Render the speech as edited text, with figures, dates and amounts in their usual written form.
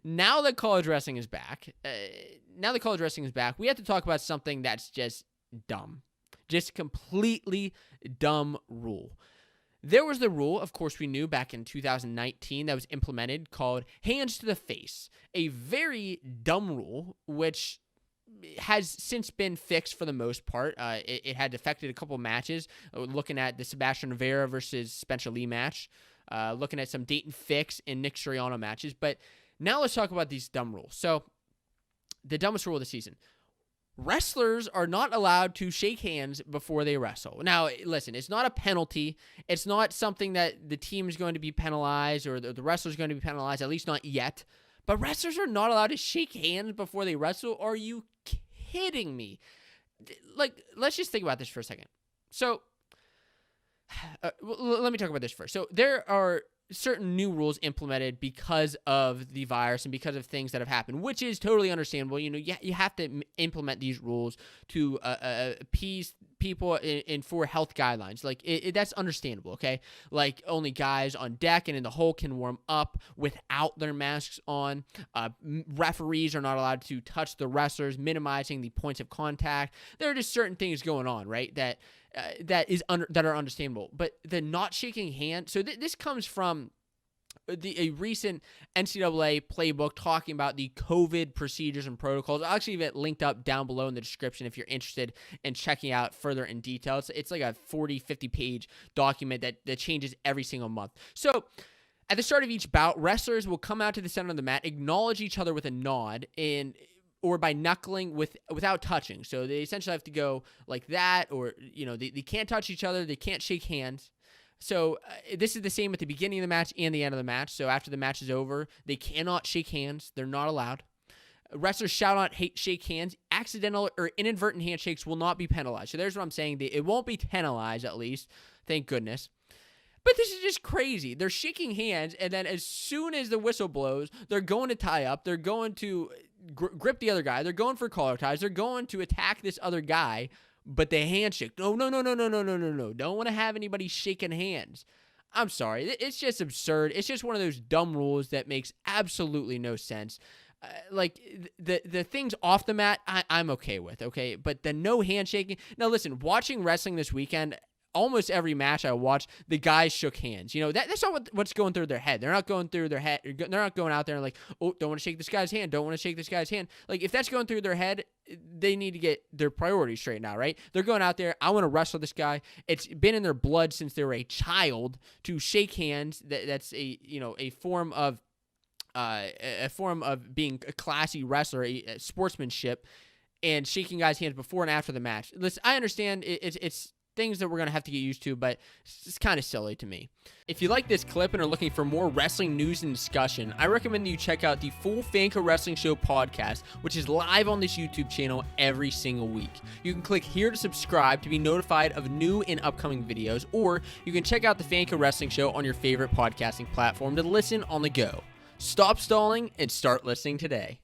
Now that college wrestling is back, we have to talk about something that's just dumb. Just completely dumb rule. There was the rule, of course, we knew back in 2019 that was implemented called hands to the face. A very dumb rule, which has since been fixed for the most part. It had affected a couple matches, looking at the Sebastian Rivera versus Spencer Lee match, looking at some Dayton Fix and Nick Suriano matches. But now let's talk about these dumb rules. So the dumbest rule of the season. Wrestlers are not allowed to shake hands before they wrestle. Now, listen, it's not a penalty. It's not something that the team is going to be penalized or the wrestler is going to be penalized, at least not yet. But wrestlers are not allowed to shake hands before they wrestle. Are you kidding me? Like, let's just think about this for a second. So, let me talk about this first. So, there are certain new rules implemented because of the virus and because of things that have happened, which is totally understandable. You know, you have to implement these rules to appease people and for health guidelines. Like, that's understandable, okay? Like, only guys on deck and in the hole can warm up without their masks on. Referees are not allowed to touch the wrestlers, minimizing the points of contact. There are just certain things going on, right, that are understandable. But the not shaking hands, so this comes from a recent NCAA playbook talking about the COVID procedures and protocols. I'll actually have it linked up down below in the description if you're interested in checking out further in detail. It's like a 40, 50-page document that changes every single month. So at the start of each bout, wrestlers will come out to the center of the mat, acknowledge each other with a nod, or by knuckling without touching. So they essentially have to go like that, or, you know, they can't touch each other. They can't shake hands. So this is the same at the beginning of the match and the end of the match. So after the match is over, they cannot shake hands. They're not allowed. Wrestlers shout out, shake hands. Accidental or inadvertent handshakes will not be penalized. So there's what I'm saying. It won't be penalized, at least. Thank goodness. But this is just crazy. They're shaking hands, and then as soon as the whistle blows, they're going to tie up. They're going to grip the other guy. They're going for collar ties. They're going to attack this other guy, but they handshake. No. Don't want to have anybody shaking hands. I'm sorry. It's just absurd. It's just one of those dumb rules that makes absolutely no sense. Like, the things off the mat, I'm okay with, okay? But the no handshaking. Now, listen, watching wrestling this weekend, almost every match I watched, the guys shook hands. You know, that's not what's going through their head. They're not going through their head. They're not going out there and like, oh, don't want to shake this guy's hand. Don't want to shake this guy's hand. Like, if that's going through their head, they need to get their priorities straight now, right? They're going out there. I want to wrestle this guy. It's been in their blood since they were a child to shake hands. That's a form of being a classy wrestler, a sportsmanship, and shaking guys' hands before and after the match. Listen, I understand it's things that we're going to have to get used to, but it's kind of silly to me. If you like this clip and are looking for more wrestling news and discussion, I recommend that you check out the full Fanco Wrestling Show podcast, which is live on this YouTube channel every single week. You can click here to subscribe to be notified of new and upcoming videos, or you can check out the Fanco Wrestling Show on your favorite podcasting platform to listen on the go. Stop stalling and start listening today.